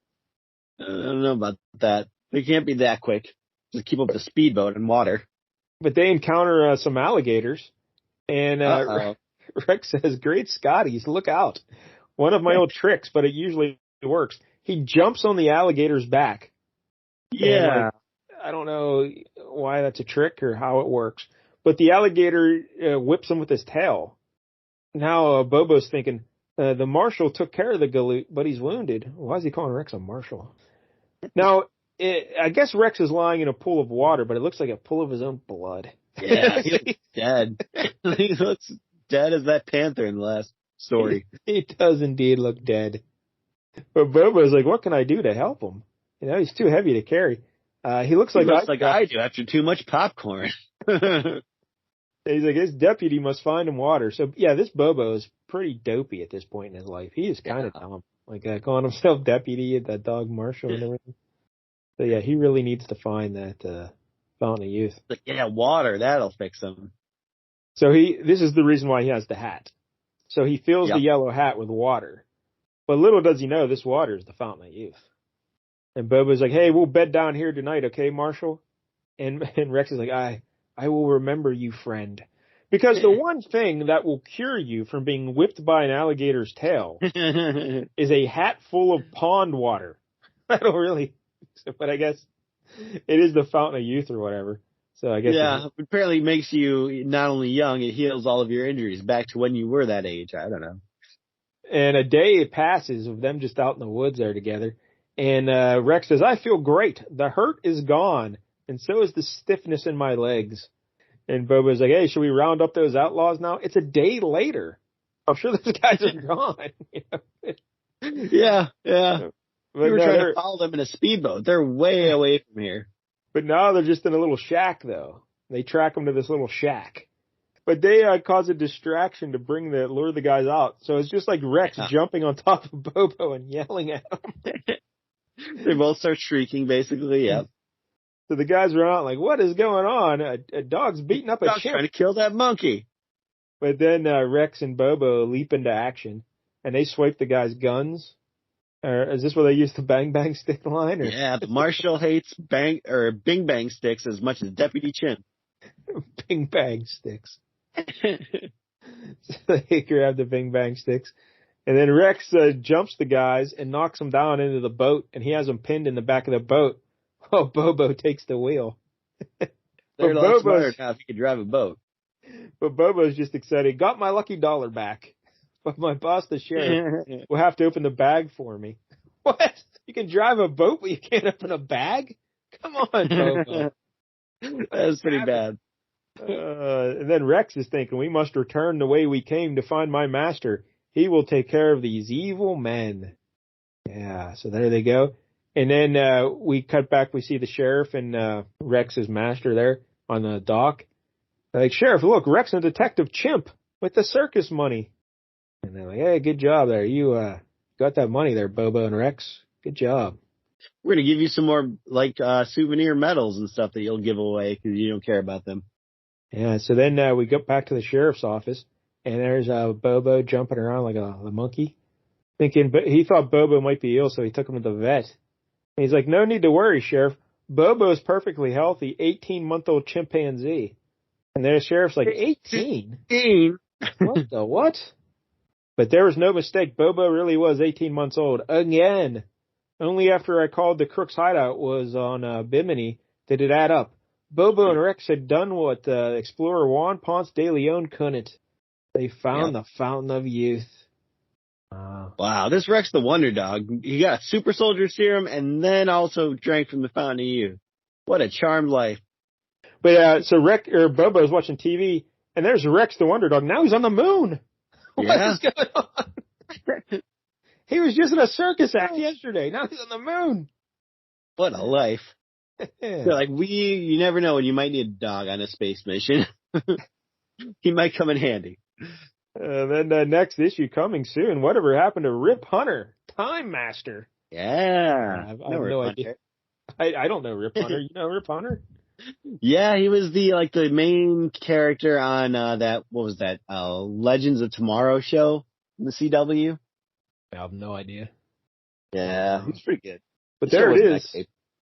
I don't know about that. They can't be that quick. Just keep up the speedboat and water. But they encounter some alligators. And Rex says, great Scotties, look out. One of my old tricks, but it usually works. He jumps on the alligator's back. Yeah. I don't know why that's a trick or how it works. But the alligator whips him with his tail. Now Bobo's thinking, the marshal took care of the galoot, but he's wounded. Why is he calling Rex a marshal? Now, I guess Rex is lying in a pool of water, but it looks like a pool of his own blood. Yeah, he looks dead. He looks dead as that panther in the last story. He does indeed look dead. But Bobo's like, what can I do to help him? He's too heavy to carry. He looks like I do after too much popcorn. He's like, his deputy must find him water. So, yeah, this Bobo is pretty dopey at this point in his life. He is kind of dumb. Like, calling himself deputy at that dog marshal and everything. So, yeah, he really needs to find that Fountain of Youth. Like, yeah, water, that'll fix him. So, this is the reason why he has the hat. So, he fills the yellow hat with water. But little does he know, this water is the Fountain of Youth. And Bobo's like, hey, we'll bed down here tonight, okay, Marshal? And Rex is like, I will remember you, friend. Because the one thing that will cure you from being whipped by an alligator's tail is a hat full of pond water. I don't really, but I guess it is the Fountain of Youth or whatever. So I guess. Yeah, it apparently makes you not only young, it heals all of your injuries back to when you were that age. I don't know. And a day passes of them just out in the woods there together. And Rex says, I feel great. The hurt is gone. And so is the stiffness in my legs. And Bobo's like, hey, should we round up those outlaws now? It's a day later. I'm sure those guys are gone. Yeah. But we were trying to follow them in a speedboat. They're way away from here. But now they're just in a little shack, though. They track them to this little shack. But they cause a distraction to lure the guys out. So it's just like Rex jumping on top of Bobo and yelling at him. They both start shrieking, basically, yeah. So the guys are out like, what is going on? A dog's beating up a chimp. Trying to kill that monkey. But then Rex and Bobo leap into action, and they swipe the guy's guns. Is this where they use the bang bang stick line? Or? Yeah, the marshal hates bing bang sticks as much as Deputy Chimp. Bing bang sticks. So they grab the bing bang sticks. And then Rex jumps the guys and knocks them down into the boat, and he has them pinned in the back of the boat. Oh, Bobo takes the wheel. They're a lot smarter now if you could drive a boat. But Bobo's just excited. Got my lucky dollar back. But my boss, the sheriff, will have to open the bag for me. What? You can drive a boat, but you can't open a bag? Come on, Bobo. That's pretty bad. And then Rex is thinking, we must return the way we came to find my master. He will take care of these evil men. Yeah, so there they go. And then we cut back. We see the sheriff and Rex's master there on the dock. They're like, Sheriff, look, Rex and Detective Chimp with the circus money. And they're like, hey, good job there. You got that money there, Bobo and Rex. Good job. We're going to give you some more, souvenir medals and stuff that you'll give away because you don't care about them. Yeah, so then we go back to the sheriff's office, and there's Bobo jumping around like a monkey, but he thought Bobo might be ill, so he took him to the vet. And he's like, no need to worry, Sheriff. Bobo's perfectly healthy, 18-month-old chimpanzee. And the sheriff's like, 18? 18? What the what? But there was no mistake. Bobo really was 18 months old. Again. Only after I called the Crooks hideout was on Bimini did it add up. Bobo and Rex had done what explorer Juan Ponce de Leon couldn't. They found the fountain of youth. Wow, this Rex the Wonder Dog. He got super soldier serum and then also drank from the fountain of youth. What a charmed life. But so Bobo was watching TV, and there's Rex the Wonder Dog. Now he's on the moon. What is going on? He was just in a circus act yesterday. Now he's on the moon. What a life. You never know when you might need a dog on a space mission. He might come in handy. Then next issue coming soon. Whatever happened to Rip Hunter, Time Master? Yeah. I have no idea. I don't know Rip Hunter. You know Rip Hunter? Yeah, he was the main character on Legends of Tomorrow show in the CW. I have no idea. Yeah, he's pretty good. But there it is.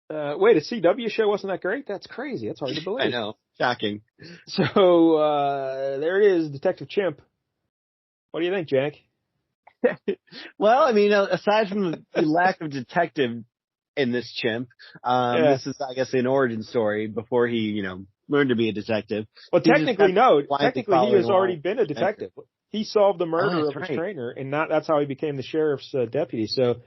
Wait, a CW show wasn't that great? That's crazy. That's hard to believe. I know. Shocking. So, there it is, Detective Chimp. What do you think, Jack? Well, I mean, aside from the lack of detective in this Chimp, this is, I guess, an origin story before he, learned to be a detective. Well, technically, no. Technically, he has already been a detective. He solved the murder of his trainer, and that's how he became the sheriff's deputy. So,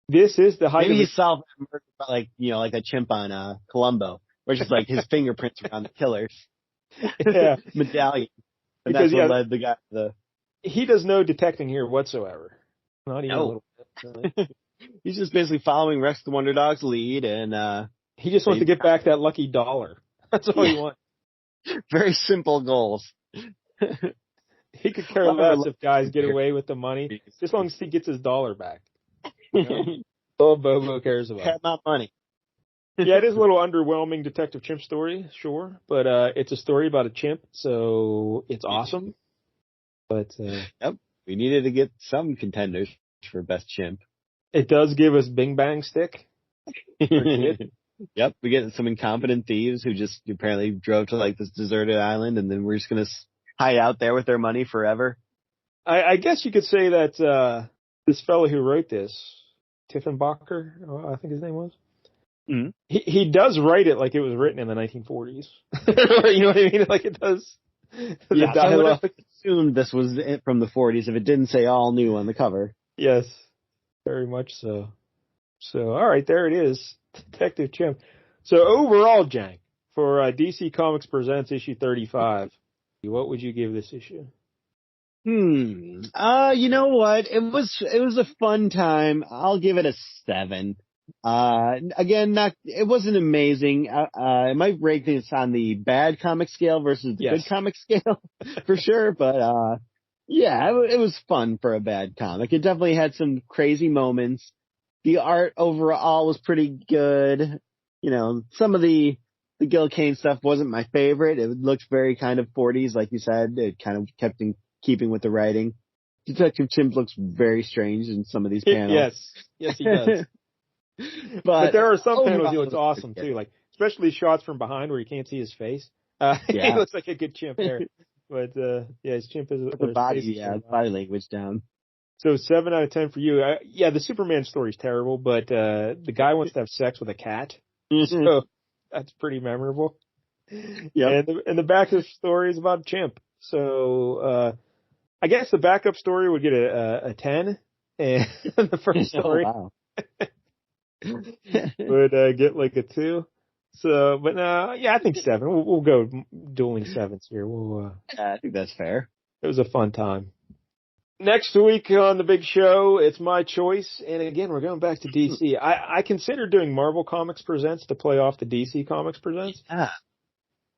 this is the height. Maybe he solved the murder, like a chimp on Columbo, where it's just like his fingerprints are on the killer's medallion. And because that's what led the guy to the... He does no detecting here whatsoever. Not even a little bit. Really. He's just basically following Rex the Wonder Dog's lead, and he just wants to get back that lucky dollar. That's all he wants. Very simple goals. He could care less if guys get away with the money, as long as he gets his dollar back. All Bobo cares about. Have my money. Yeah, it is a little underwhelming Detective Chimp story, sure, but it's a story about a chimp, so it's awesome. But yep, we needed to get some contenders for best chimp. It does give us Bing Bang Stick. Yep, we get some incompetent thieves who just apparently drove to this deserted island, and then we're just gonna hide out there with their money forever. I guess you could say that this fellow who wrote this, Tiffenbacher, I think his name was. Mm-hmm. He does write it like it was written in the 1940s. You know what I mean? Like it does. Yeah, I would have assumed this was it from the 40s if it didn't say all new on the cover. Yes, very much so. So, all right, there it is, Detective Chimp. So overall, Jank, for DC Comics Presents issue 35, what would you give this issue? You know what? It was a fun time. I'll give it a 7. Again, it wasn't amazing. I might rate this on the bad comic scale versus the good comic scale for sure. But, it was fun for a bad comic. It definitely had some crazy moments. The art overall was pretty good. Some of the Gil Kane stuff wasn't my favorite. It looked very kind of 40s, like you said. It kind of kept in keeping with the writing. Detective Chimp looks very strange in some of these panels. Yes, he does. But there are some panels he looks awesome too, like especially shots from behind where you can't see his face. He looks like a good chimp there. But his chimp is the body, body language down. So 7 out of 10 for you. The Superman story's terrible, but the guy wants to have sex with a cat, so that's pretty memorable. Yeah, and the backup story is about a chimp. So I guess the backup story would get a 10, and the first story. Oh, wow. would get like a 2. So, but I think 7. We'll go dueling 7s here. I think that's fair. It was a fun time. Next week on the big show, it's my choice, and again, we're going back to DC. I consider doing Marvel Comics Presents to play off the DC Comics Presents. Yeah.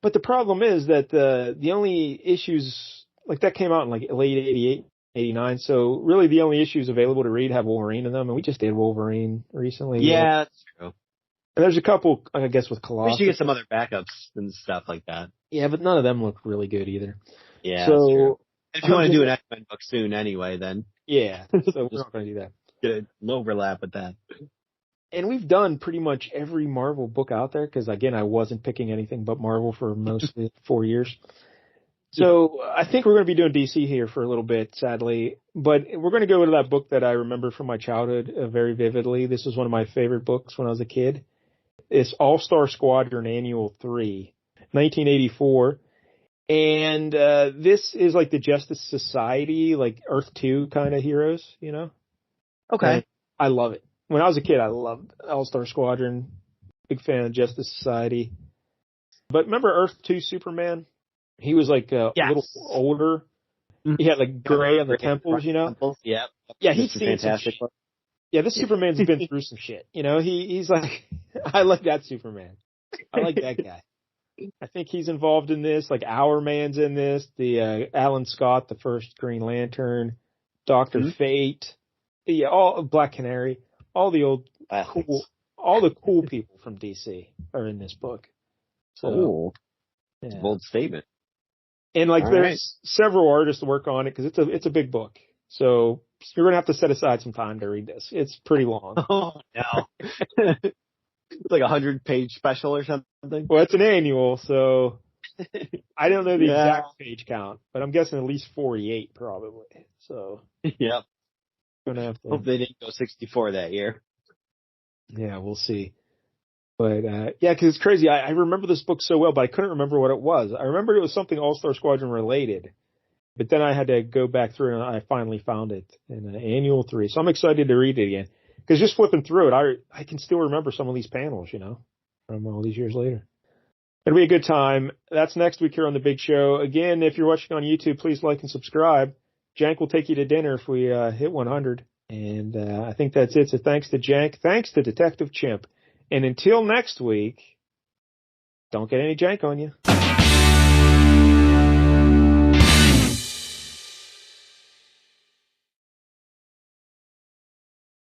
But the problem is that the only issues like that came out in like late '88. '89. So really the only issues available to read have Wolverine in them, and we just did Wolverine recently. Yeah, that's true. And there's a couple, I guess, with Colossus. We should get some other backups and stuff like that. Yeah, but none of them look really good either. Yeah, so, that's true. If you want to do an X-Men book soon anyway, then. Yeah, so we're not going to do that. Get an overlap with that. And we've done pretty much every Marvel book out there, because, again, I wasn't picking anything but Marvel for most of the 4 years. So I think we're going to be doing DC here for a little bit, sadly. But we're going to go into that book that I remember from my childhood very vividly. This was one of my favorite books when I was a kid. It's All-Star Squadron Annual 3, 1984. And this is like the Justice Society, like Earth 2 kind of heroes, you know? Okay. And I love it. When I was a kid, I loved All-Star Squadron. Big fan of Justice Society. But remember Earth 2 Superman? He was like a little older. He had like gray on the temples, you know? Temples, yep. Yeah, he's seen fantastic. Yeah, this Superman's been through some shit. You know, he's like, I like that Superman. I like that guy. I think he's involved in this. Like Our Man's in this. The Alan Scott, the first Green Lantern, Dr. Fate, all Black Canary, all the old cool people from DC are in this book. So, it's a bold statement. And like there's several artists to work on it because it's a big book. So you're gonna have to set aside some time to read this. It's pretty long. Oh no. It's like 100-page special or something. Well, it's an annual, so I don't know the exact page count, but I'm guessing at least 48 probably. So yep. Gonna have to hope they didn't go 64 that year. Yeah, we'll see. But because it's crazy. I remember this book so well, but I couldn't remember what it was. I remembered it was something All-Star Squadron related, but then I had to go back through and I finally found it in Annual 3. So I'm excited to read it again. Because just flipping through it, I can still remember some of these panels, you know, from all these years later. It'll be a good time. That's next week here on The Big Show. Again, if you're watching on YouTube, please like and subscribe. Jank will take you to dinner if we hit 100. And I think that's it. So thanks to Jank. Thanks to Detective Chimp. And until next week, don't get any jank on you.